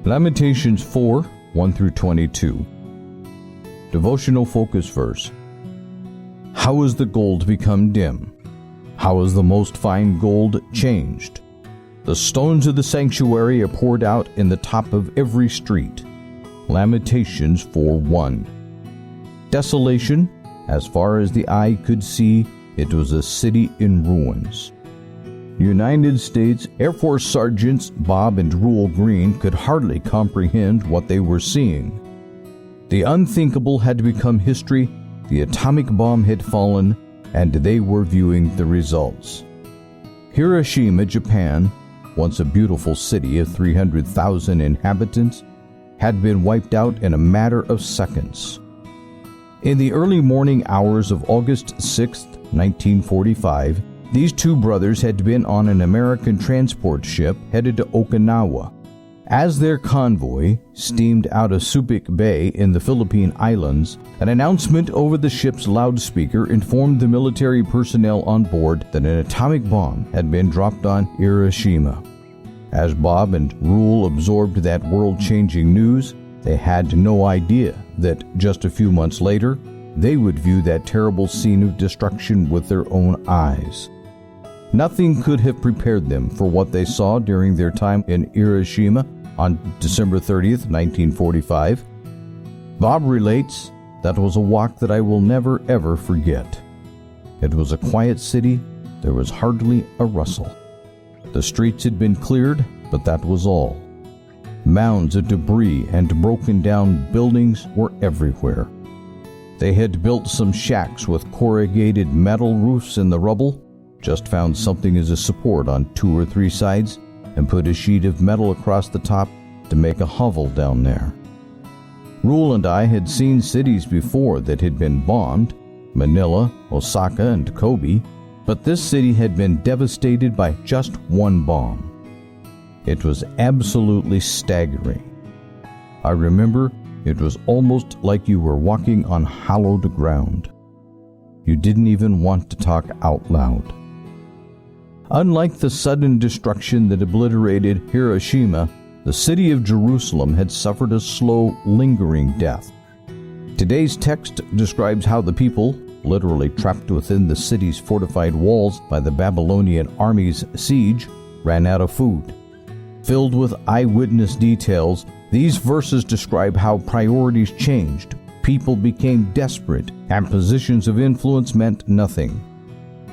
Lamentations 4, 1 through 22. Devotional focus verse. How is the gold become dim? How is the most fine gold changed? The stones of the sanctuary are poured out in the top of every street. Lamentations 4:1. Desolation, as far as the eye could see, it was a city in ruins. United States Air Force Sergeants Bob and Reuel Green could hardly comprehend what they were seeing. The unthinkable had become history, the atomic bomb had fallen, and they were viewing the results. Hiroshima, Japan, once a beautiful city of 300,000 inhabitants, had been wiped out in a matter of seconds. In the early morning hours of August 6, 1945, these two brothers had been on an American transport ship headed to Okinawa. As their convoy steamed out of Subic Bay in the Philippine Islands, an announcement over the ship's loudspeaker informed the military personnel on board that an atomic bomb had been dropped on Hiroshima. As Bob and Reuel absorbed that world-changing news, they had no idea that just a few months later, they would view that terrible scene of destruction with their own eyes. Nothing could have prepared them for what they saw during their time in Hiroshima on December 30th, 1945. Bob relates, "That was a walk that I will never ever forget. It was a quiet city, there was hardly a rustle. The streets had been cleared, but that was all. Mounds of debris and broken down buildings were everywhere. They had built some shacks with corrugated metal roofs in the rubble, just found something as a support on 2 or 3 sides, and put a sheet of metal across the top to make a hovel down there." Reuel and I had seen cities before that had been bombed, Manila, Osaka, and Kobe, but this city had been devastated by just one bomb. It was absolutely staggering. I remember it was almost like you were walking on hallowed ground. You didn't even want to talk out loud. Unlike the sudden destruction that obliterated Hiroshima, the city of Jerusalem had suffered a slow, lingering death. Today's text describes how the people, literally trapped within the city's fortified walls by the Babylonian army's siege, ran out of food. Filled with eyewitness details, these verses describe how priorities changed, people became desperate, and positions of influence meant nothing.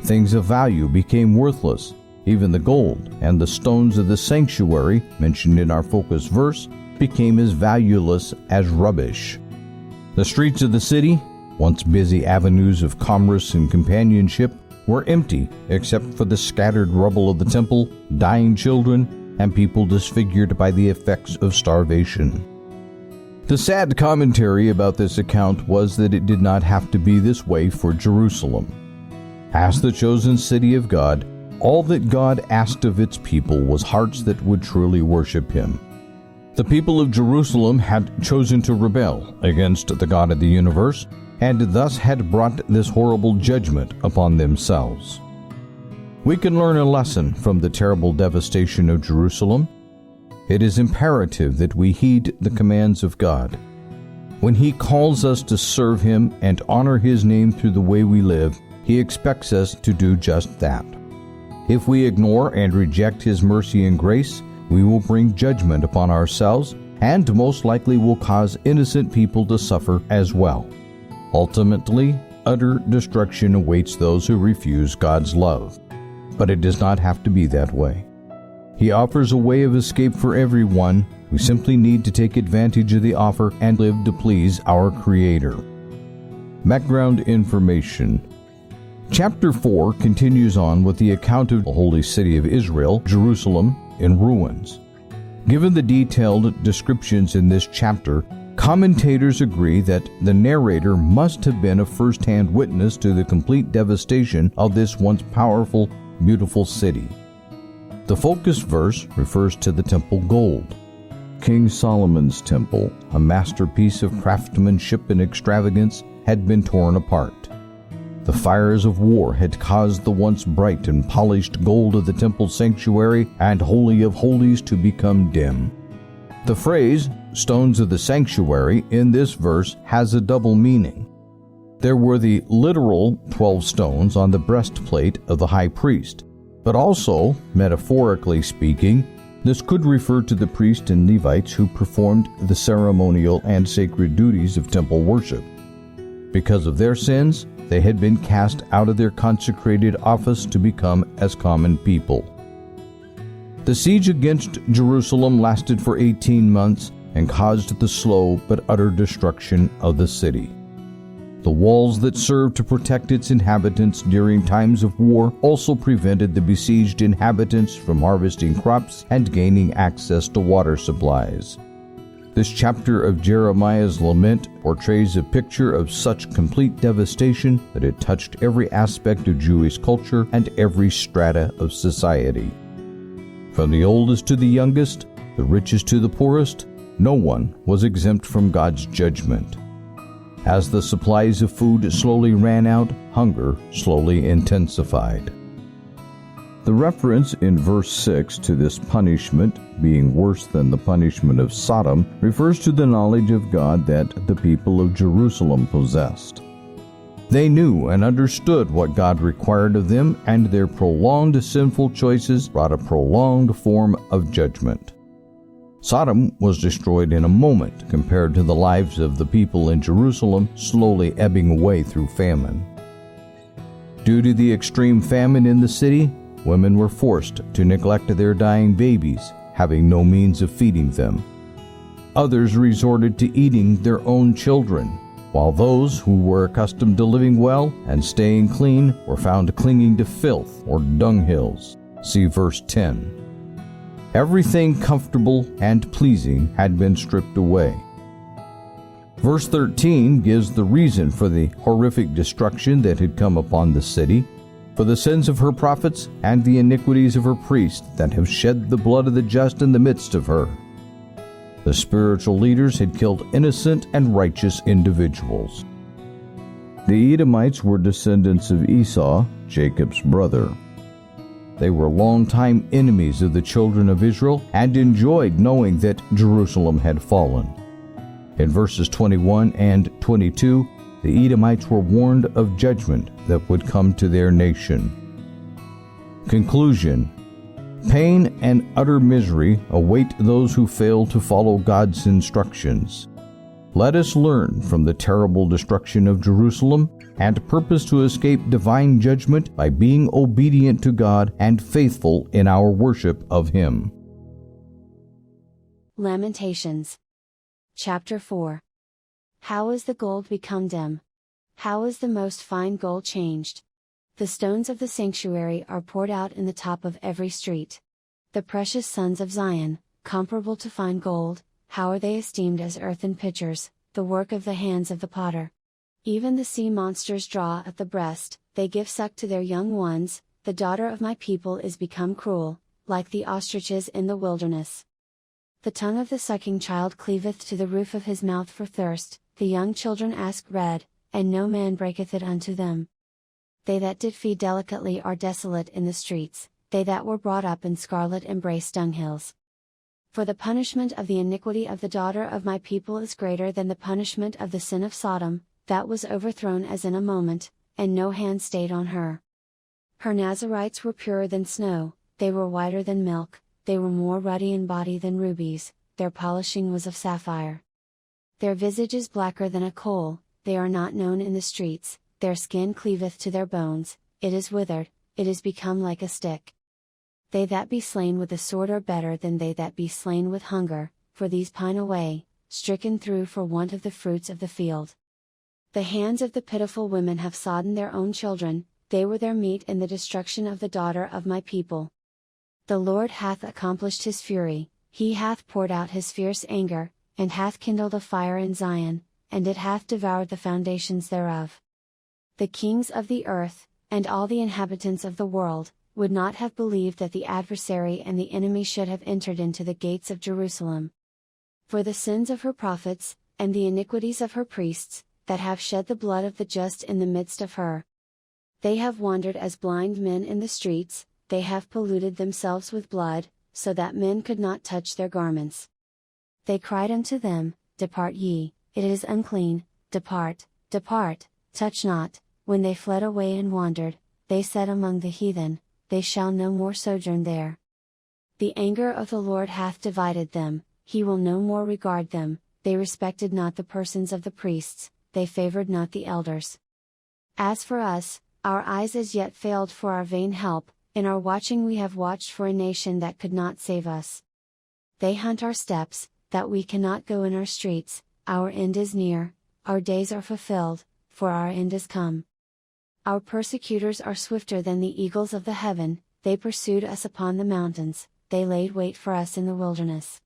Things of value became worthless. Even the gold and the stones of the sanctuary, mentioned in our focus verse, became as valueless as rubbish. The streets of the city, once busy avenues of commerce and companionship, were empty except for the scattered rubble of the temple, dying children, and people disfigured by the effects of starvation. The sad commentary about this account was that it did not have to be this way for Jerusalem. As the chosen city of God, all that God asked of its people was hearts that would truly worship Him. The people of Jerusalem had chosen to rebel against the God of the universe, and thus had brought this horrible judgment upon themselves. We can learn a lesson from the terrible devastation of Jerusalem. It is imperative that we heed the commands of God. When He calls us to serve Him and honor His name through the way we live, He expects us to do just that. If we ignore and reject His mercy and grace, we will bring judgment upon ourselves and most likely will cause innocent people to suffer as well. Ultimately, utter destruction awaits those who refuse God's love. But it does not have to be that way. He offers a way of escape for everyone. We simply need to take advantage of the offer and live to please our Creator. Background information. Chapter 4 continues on with the account of the holy city of Israel, Jerusalem, in ruins. Given the detailed descriptions in this chapter, commentators agree that the narrator must have been a first-hand witness to the complete devastation of this once powerful, beautiful city. The focus verse refers to the temple gold. King Solomon's temple, a masterpiece of craftsmanship and extravagance, had been torn apart. The fires of war had caused the once bright and polished gold of the temple sanctuary and Holy of Holies to become dim. The phrase, stones of the sanctuary, in this verse has a double meaning. There were the literal 12 stones on the breastplate of the high priest, but also, metaphorically speaking, this could refer to the priests and Levites who performed the ceremonial and sacred duties of temple worship. Because of their sins, they had been cast out of their consecrated office to become as common people. The siege against Jerusalem lasted for 18 months and caused the slow but utter destruction of the city. The walls that served to protect its inhabitants during times of war also prevented the besieged inhabitants from harvesting crops and gaining access to water supplies. This chapter of Jeremiah's lament portrays a picture of such complete devastation that it touched every aspect of Jewish culture and every strata of society. From the oldest to the youngest, the richest to the poorest, no one was exempt from God's judgment. As the supplies of food slowly ran out, hunger slowly intensified. The reference in verse 6 to this punishment being worse than the punishment of Sodom refers to the knowledge of God that the people of Jerusalem possessed. They knew and understood what God required of them, and their prolonged sinful choices brought a prolonged form of judgment. Sodom was destroyed in a moment compared to the lives of the people in Jerusalem slowly ebbing away through famine. Due to the extreme famine in the city, women were forced to neglect their dying babies, having no means of feeding them. Others resorted to eating their own children, while those who were accustomed to living well and staying clean were found clinging to filth or dunghills. See verse 10. Everything comfortable and pleasing had been stripped away. Verse 13 gives the reason for the horrific destruction that had come upon the city, for the sins of her prophets and the iniquities of her priests that have shed the blood of the just in the midst of her. The spiritual leaders had killed innocent and righteous individuals. The Edomites were descendants of Esau, Jacob's brother. They were longtime enemies of the children of Israel and enjoyed knowing that Jerusalem had fallen. In verses 21 and 22, the Edomites were warned of judgment that would come to their nation. Conclusion: pain and utter misery await those who fail to follow God's instructions. Let us learn from the terrible destruction of Jerusalem and purpose to escape divine judgment by being obedient to God and faithful in our worship of Him. Lamentations. Chapter 4. How is the gold become dim? How is the most fine gold changed? The stones of the sanctuary are poured out in the top of every street. The precious sons of Zion, comparable to fine gold, how are they esteemed as earthen pitchers, the work of the hands of the potter. Even the sea monsters draw at the breast, they give suck to their young ones. The daughter of my people is become cruel, like the ostriches in the wilderness. The tongue of the sucking child cleaveth to the roof of his mouth for thirst, the young children ask bread, and no man breaketh it unto them. They that did feed delicately are desolate in the streets, they that were brought up in scarlet embrace dunghills. For the punishment of the iniquity of the daughter of my people is greater than the punishment of the sin of Sodom, that was overthrown as in a moment, and no hand stayed on her. Her Nazarites were purer than snow, they were whiter than milk, they were more ruddy in body than rubies, their polishing was of sapphire. Their visage is blacker than a coal, they are not known in the streets, their skin cleaveth to their bones, it is withered, it is become like a stick. They that be slain with the sword are better than they that be slain with hunger, for these pine away, stricken through for want of the fruits of the field. The hands of the pitiful women have sodden their own children, they were their meat in the destruction of the daughter of my people. The Lord hath accomplished his fury, he hath poured out his fierce anger, and hath kindled a fire in Zion, and it hath devoured the foundations thereof. The kings of the earth, and all the inhabitants of the world, would not have believed that the adversary and the enemy should have entered into the gates of Jerusalem. For the sins of her prophets, and the iniquities of her priests, that have shed the blood of the just in the midst of her. They have wandered as blind men in the streets, they have polluted themselves with blood, so that men could not touch their garments. They cried unto them, Depart ye, it is unclean, depart, depart, touch not. When they fled away and wandered, they said among the heathen, They shall no more sojourn there. The anger of the Lord hath divided them, he will no more regard them. They respected not the persons of the priests, they favored not the elders. As for us, our eyes as yet failed for our vain help, in our watching we have watched for a nation that could not save us. They hunt our steps, that we cannot go in our streets. Our end is near, our days are fulfilled, for our end is come. Our persecutors are swifter than the eagles of the heaven, they pursued us upon the mountains, they laid wait for us in the wilderness.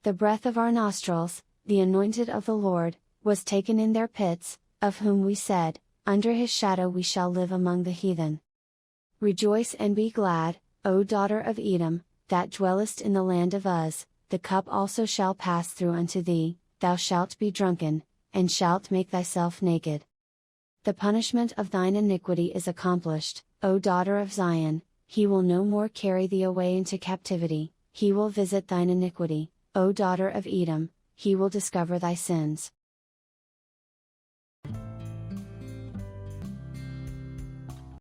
The breath of our nostrils, the anointed of the Lord, was taken in their pits, of whom we said, Under his shadow we shall live among the heathen. Rejoice and be glad, O daughter of Edom, that dwellest in the land of Uz, the cup also shall pass through unto thee, thou shalt be drunken, and shalt make thyself naked. The punishment of thine iniquity is accomplished, O daughter of Zion, he will no more carry thee away into captivity, he will visit thine iniquity, O daughter of Edom, he will discover thy sins.